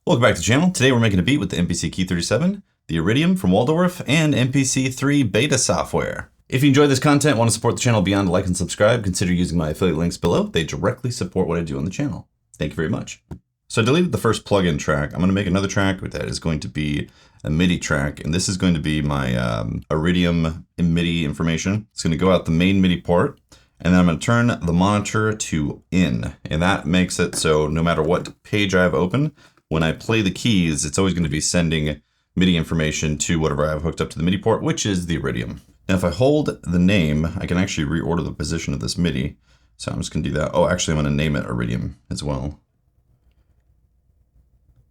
Welcome back to the channel. Today we're making a beat with the MPC Key 37, the Iridium from Waldorf, and MPC3 beta software. If you enjoy this content and want to support the channel beyond like and subscribe, consider using my affiliate links below. They directly support what I do on the channel. Thank you very much. So I deleted the first plugin track. I'm going to make another track that is going to be a MIDI track, and this is going to be my Iridium MIDI information. It's going to go out the main MIDI port, and then I'm going to turn the monitor to in, and that makes it so no matter what page I have open, when I play the keys, it's always going to be sending MIDI information to whatever I have hooked up to the MIDI port, which is the Iridium. Now, if I hold the name, I can actually reorder the position of this MIDI. So I'm just going to do that. Oh, actually, I'm going to name it Iridium as well.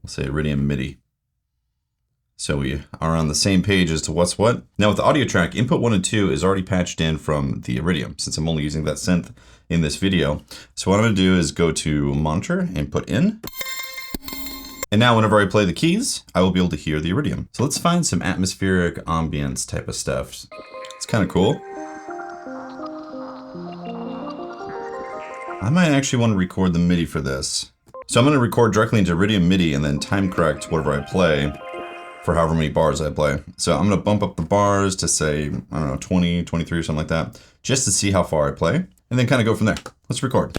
We'll say Iridium MIDI. So we are on the same page as to what's what. Now with the audio track, input 1 and 2 is already patched in from the Iridium, since I'm only using that synth in this video. So what I'm going to do is go to monitor and put in. And now whenever I play the keys, I will be able to hear the Iridium. So let's find some atmospheric ambience type of stuff. It's kind of cool. I might actually want to record the MIDI for this. So I'm going to record directly into Iridium MIDI and then time correct whatever I play for however many bars I play. So I'm going to bump up the bars to say, I don't know, 20, 23 or something like that, just to see how far I play, and then kind of go from there. Let's record.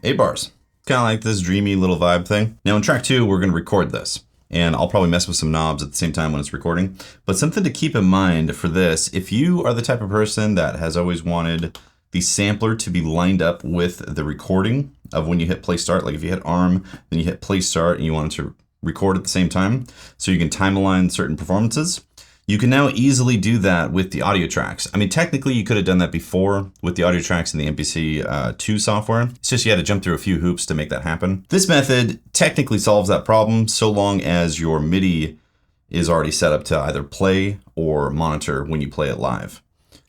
Eight bars. Kind of like this dreamy little vibe thing. Now in track 2, we're going to record this. And I'll probably mess with some knobs at the same time when it's recording. But something to keep in mind for this, if you are the type of person that has always wanted the sampler to be lined up with the recording of when you hit play start, like if you hit arm, then you hit play start and you want it to record at the same time, so you can time align certain performances, you can now easily do that with the audio tracks. I mean, technically you could have done that before with the audio tracks in the MPC2 software. It's just you had to jump through a few hoops to make that happen. This method technically solves that problem so long as your MIDI is already set up to either play or monitor when you play it live.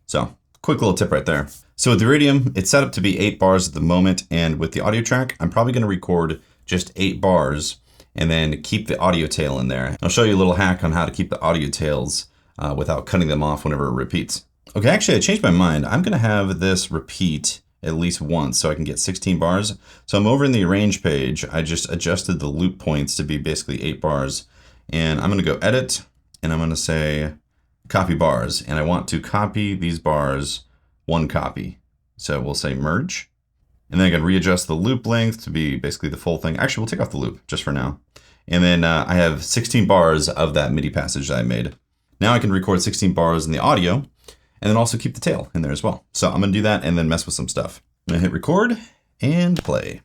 So, quick little tip right there. So with the Iridium, it's set up to be 8 bars at the moment, and with the audio track, I'm probably gonna record just 8 bars and then keep the audio tail in there. I'll show you a little hack on how to keep the audio tails without cutting them off whenever it repeats. Okay, actually I changed my mind. I'm gonna have this repeat at least once so I can get 16 bars. So I'm over in the arrange page. I just adjusted the loop points to be basically 8 bars. And I'm gonna go edit, and I'm gonna say copy bars. And I want to copy these bars 1 copy. So we'll say merge. And then I can readjust the loop length to be basically the full thing. Actually, we'll take off the loop just for now. And then I have 16 bars of that MIDI passage that I made. Now I can record 16 bars in the audio and then also keep the tail in there as well. So I'm gonna do that and then mess with some stuff. I'm gonna hit record and play.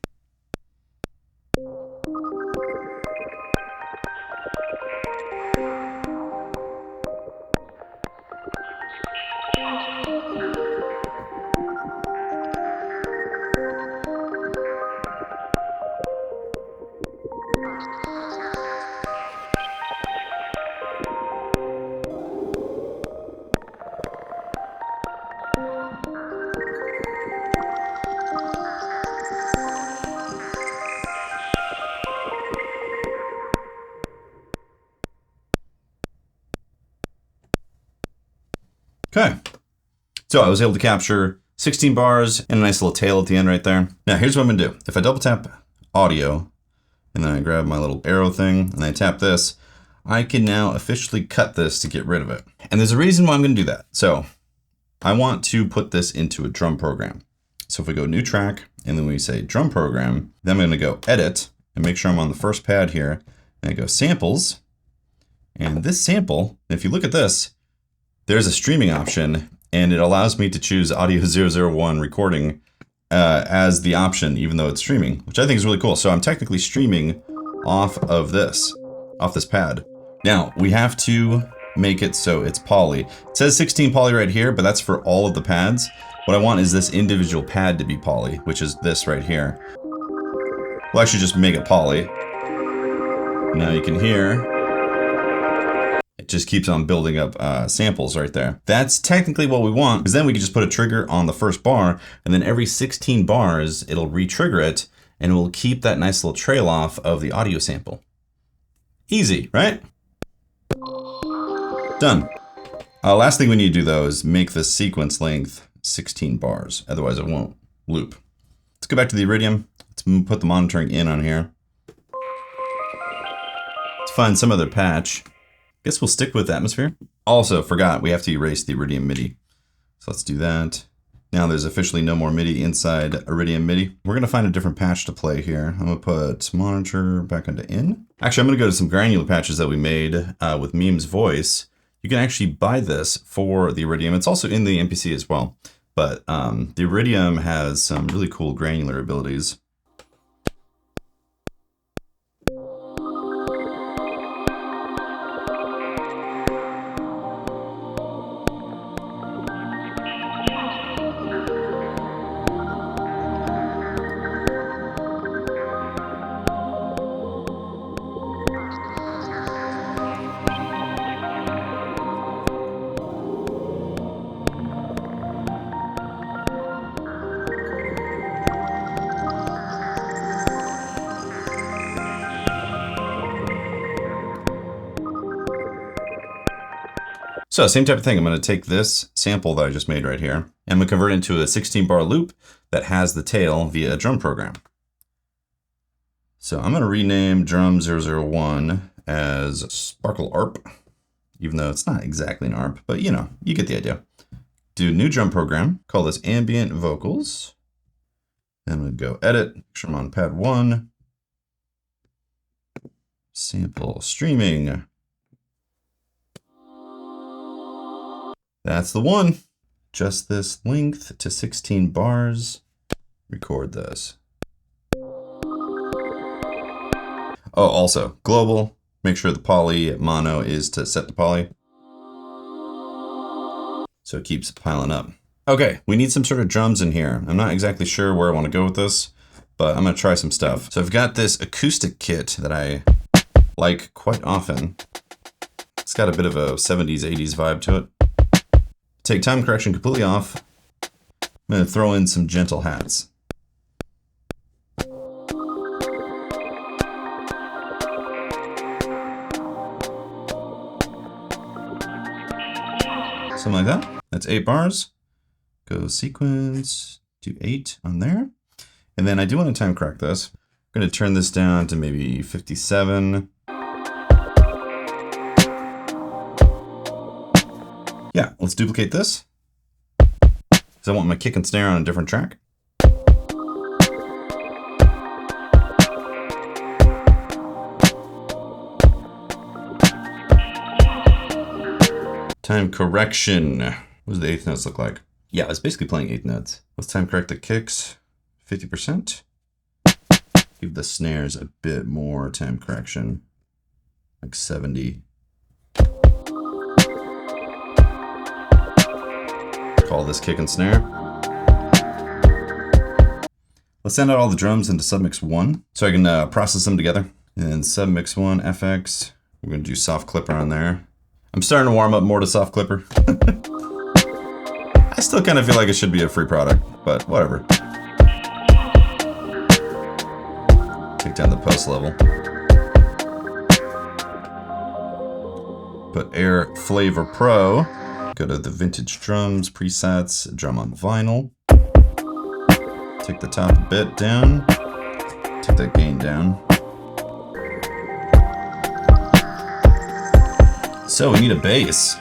Okay, so I was able to capture 16 bars and a nice little tail at the end right there. Now here's what I'm gonna do. If I double tap audio, and then I grab my little arrow thing, and I tap this, I can now officially cut this to get rid of it. And there's a reason why I'm gonna do that. So I want to put this into a drum program. So if we go new track, and then we say drum program, then I'm gonna go edit, and make sure I'm on the first pad here, and I go samples, and this sample, if you look at this, there's a streaming option, and it allows me to choose audio 001 recording as the option, even though it's streaming, which I think is really cool. So I'm technically streaming off this pad. Now we have to make it so it's poly. It says 16 poly right here, but that's for all of the pads. What I want is this individual pad to be poly, which is this right here. We'll actually just make it poly. Now you can hear it just keeps on building up samples right there. That's technically what we want, because then we can just put a trigger on the first bar, and then every 16 bars, it'll re-trigger it, and we'll keep that nice little trail off of the audio sample. Easy, right? Done. Last thing we need to do though is make the sequence length 16 bars, otherwise it won't loop. Let's go back to the Iridium. Let's put the monitoring in on here. Let's find some other patch. Guess we'll stick with atmosphere. Also, forgot, we have to erase the Iridium MIDI. So let's do that. Now there's officially no more MIDI inside Iridium MIDI. We're gonna find a different patch to play here. I'm gonna put monitor back into in. Actually, I'm gonna go to some granular patches that we made with Meems voice. You can actually buy this for the Iridium. It's also in the MPC as well. But the Iridium has some really cool granular abilities. So same type of thing. I'm going to take this sample that I just made right here, and I'm going to convert it into a 16-bar loop that has the tail via a drum program. So I'm going to rename drum 001 as Sparkle ARP, even though it's not exactly an ARP, but you know, you get the idea. Do new drum program, call this ambient vocals. Then I'm going to go edit, make sure I'm on pad 1. Sample streaming. That's the one. Just this length to 16 bars. Record this. Oh, also, global. Make sure the poly mono is to set to poly. So it keeps piling up. Okay, we need some sort of drums in here. I'm not exactly sure where I want to go with this, but I'm going to try some stuff. So I've got this acoustic kit that I like quite often. It's got a bit of a 70s, 80s vibe to it. Take time correction completely off. I'm going to throw in some gentle hats. Something like that. That's 8 bars. Go sequence, do 8 on there. And then I do want to time correct this. I'm going to turn this down to maybe 57. Yeah, let's duplicate this. So I want my kick and snare on a different track. Time correction. What does the 8th notes look like? Yeah, it's basically playing 8th notes. Let's time correct the kicks, 50%. Give the snares a bit more time correction, like 70. Call this kick and snare. Let's send out all the drums into submix 1 so I can process them together. And submix 1 FX, we're going to do soft clipper on there. I'm starting to warm up more to soft clipper. I still kind of feel like it should be a free product, but whatever. Take down the post level. Put Air Flavor Pro. Go to the vintage drums, presets, drum on vinyl. Take the top a bit down. Take that gain down. So we need a bass.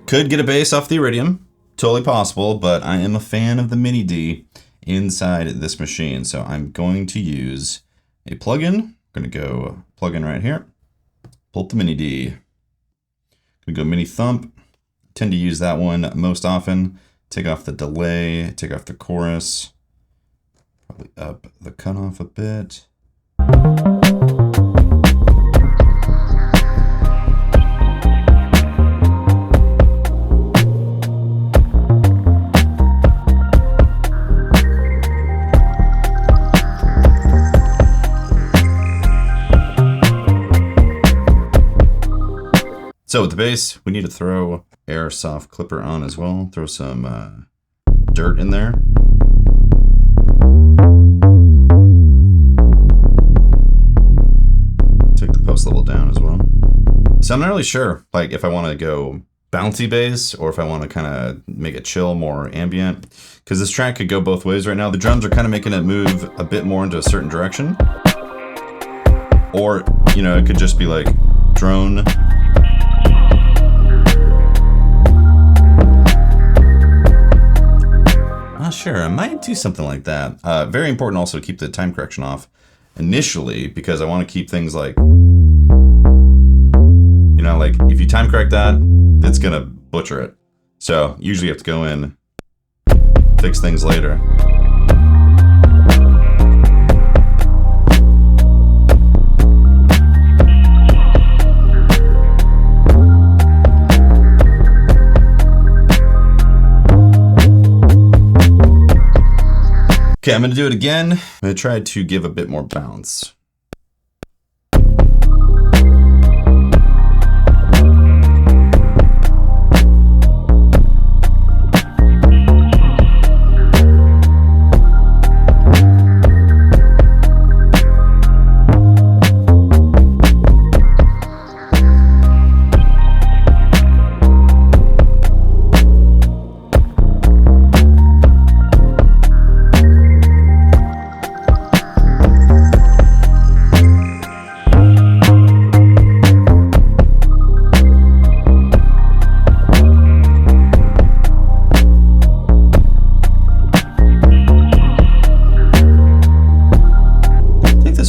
Could get a bass off the Iridium. Totally possible, but I am a fan of the Mini D inside this machine. So I'm going to use a plugin. I'm going to go plugin right here. Pull up the Mini D. I'm going to go Mini Thump. Tend to use that one most often. Take off the delay, take off the chorus. Probably up the cutoff a bit. So with the bass, we need to throw Air Soft Clipper on as well. Throw some dirt in there. So I'm not really sure, like, if I want to go bouncy bass or if I want to kind of make it chill, more ambient, because this track could go both ways right now. The drums are kind of making it move a bit more into a certain direction, or, you know, it could just be like drone. Sure, I might do something like that. Very important also to keep the time correction off initially, because I want to keep things like, you know, like if you time correct that, it's gonna butcher it. So usually you have to go in, fix things later. Okay, I'm gonna do it again. I'm gonna try to give a bit more bounce.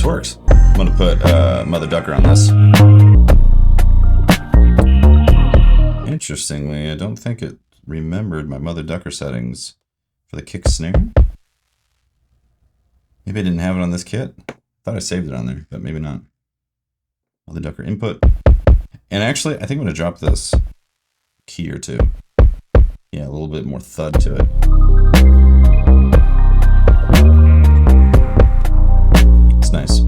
Works. I'm gonna put Mother Ducker on this. Interestingly, I don't think it remembered my Mother Ducker settings for the kick snare. Maybe I didn't have it on this kit. Thought I saved it on there, but maybe not. Mother Ducker input. And actually, I think I'm gonna drop this key or two. Yeah, a little bit more thud to it. Nice.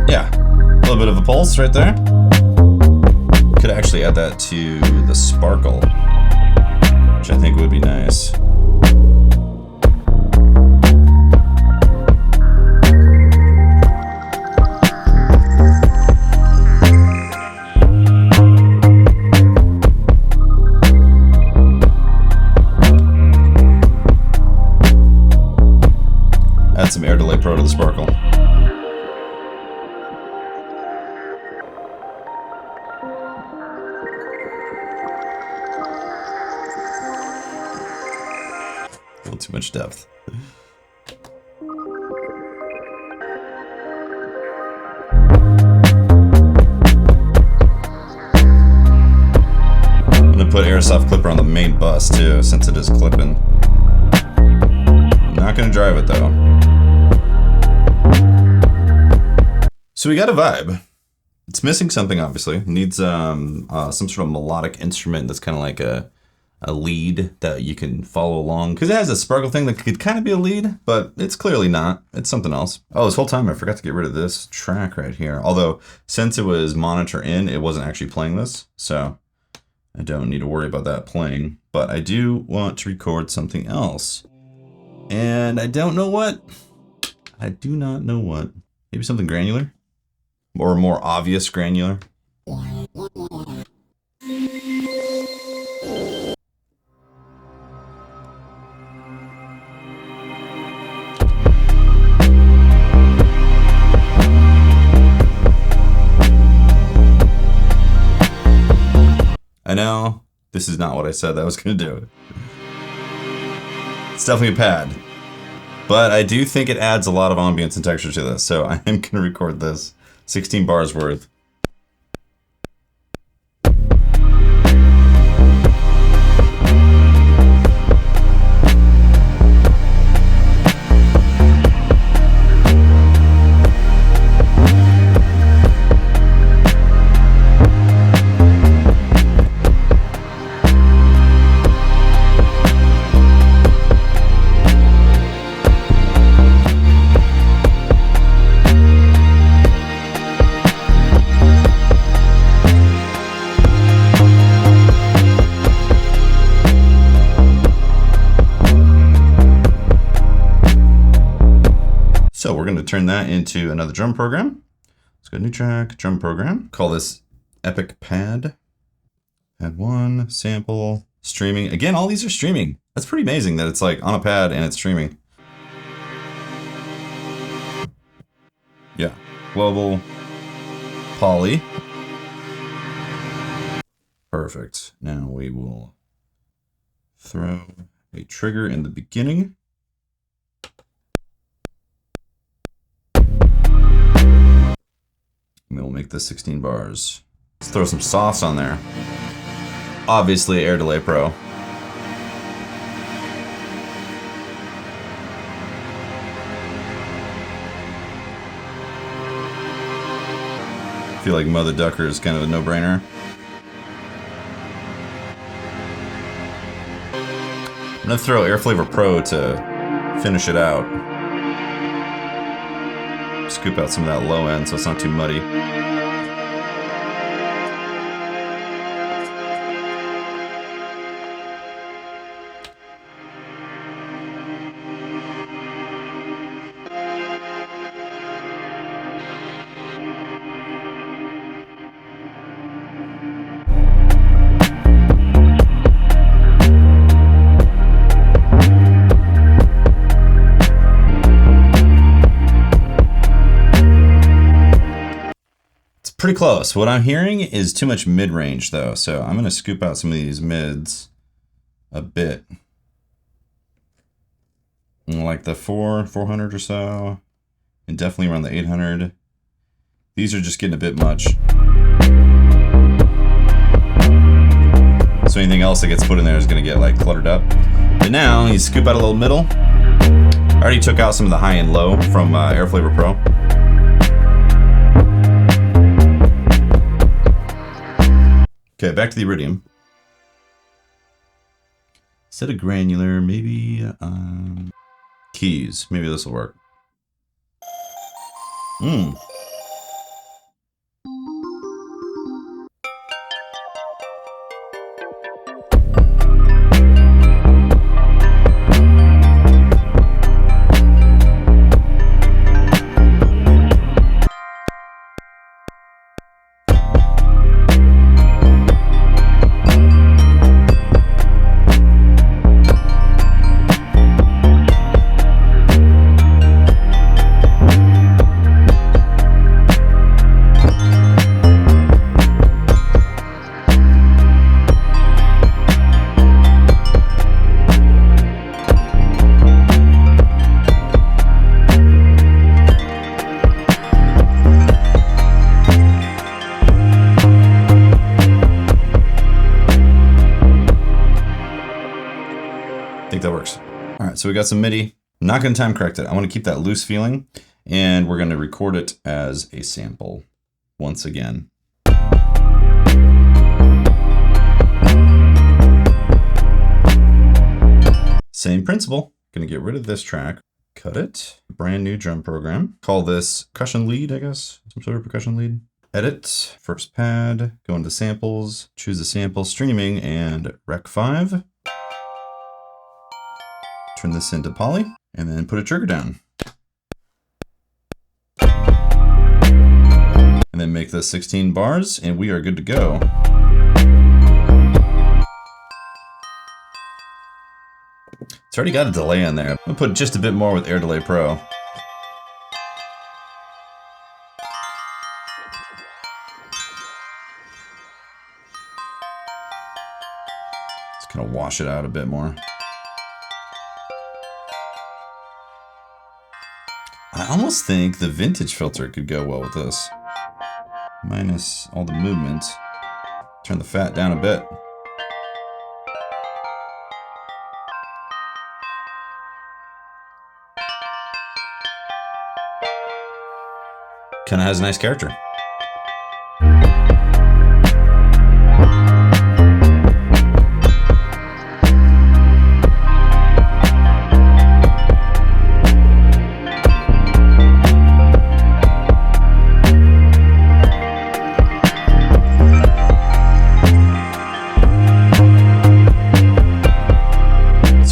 Yeah, a little bit of a pulse right there. Could actually add that to the sparkle, which I think would be nice. Add some Air Delay Pro to the sparkle. A little too much depth. I'm gonna put Airsoft Clipper on the main bus too, since it is clipping. Not gonna drive it though. So we got a vibe. It's missing something, obviously. It needs some sort of melodic instrument that's kind of like a lead that you can follow along. Because it has a sparkle thing that could kind of be a lead, but it's clearly not. It's something else. Oh, this whole time I forgot to get rid of this track right here. Although, since it was monitor in, it wasn't actually playing this. So I don't need to worry about that playing. But I do want to record something else. And I don't know what. I do not know what. Maybe something granular? Or more obvious granular? I know, this is not what I said I was going to do. It's definitely a pad. But I do think it adds a lot of ambience and texture to this, so I am going to record this. 16 bars worth. So we're going to turn that into another drum program. Let's go new track, drum program. Call this Epic Pad. Pad 1, sample, streaming. Again, all these are streaming. That's pretty amazing that it's like on a pad and it's streaming. Yeah, global, poly. Perfect. Now we will throw a trigger in the beginning. And then we'll make this 16 bars. Let's throw some softs on there. Obviously, Air Delay Pro. I feel like Mother Ducker is kind of a no-brainer. I'm gonna throw Air Flavor Pro to finish it out. Scoop out some of that low end so it's not too muddy. Pretty close. What I'm hearing is too much mid-range though, so I'm gonna scoop out some of these mids a bit. Like the 400 or so, and definitely around the 800. These are just getting a bit much. So anything else that gets put in there is gonna get like cluttered up. But now you scoop out a little middle. I already took out some of the high and low from Air Flavor Pro. Okay, back to the Iridium. Instead of granular, maybe keys. Maybe this will work. I think that works. All right, so we got some MIDI. I'm not gonna time correct it. I wanna keep that loose feeling, and we're gonna record it as a sample once again. Same principle. Gonna get rid of this track, cut it, brand new drum program. Call this percussion lead, I guess, some sort of percussion lead. Edit, first pad, go into samples, choose a sample, streaming, and Rec 5. Turn this into poly, and then put a trigger down. And then make this 16 bars, and we are good to go. It's already got a delay in there. I'm gonna put just a bit more with Air Delay Pro. Just gonna wash it out a bit more. I almost think the vintage filter could go well with this. Minus all the movement. Turn the fat down a bit. Kinda has a nice character.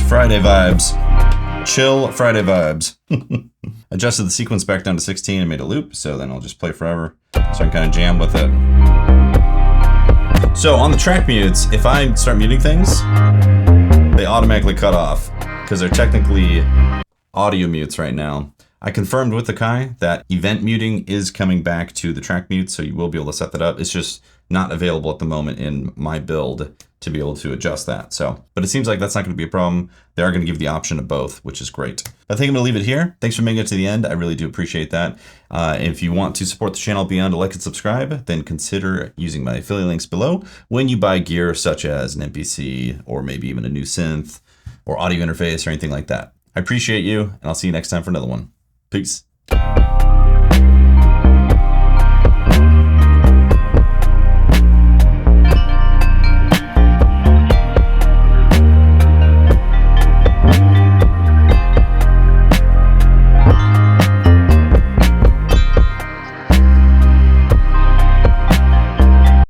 Friday vibes. Chill Friday vibes. Adjusted the sequence back down to 16 and made a loop, so then I'll just play forever. So I can kind of jam with it. So on the track mutes, if I start muting things, they automatically cut off because they're technically audio mutes right now. I confirmed with the Kai that event muting is coming back to the track mute, so you will be able to set that up. It's just not available at the moment in my build to be able to adjust that. So, but it seems like that's not going to be a problem. They are going to give the option of both, which is great. I think I'm going to leave it here. Thanks for making it to the end. I really do appreciate that. If you want to support the channel beyond a like and subscribe, then consider using my affiliate links below when you buy gear such as an MPC or maybe even a new synth or audio interface or anything like that. I appreciate you, and I'll see you next time for another one. Peace.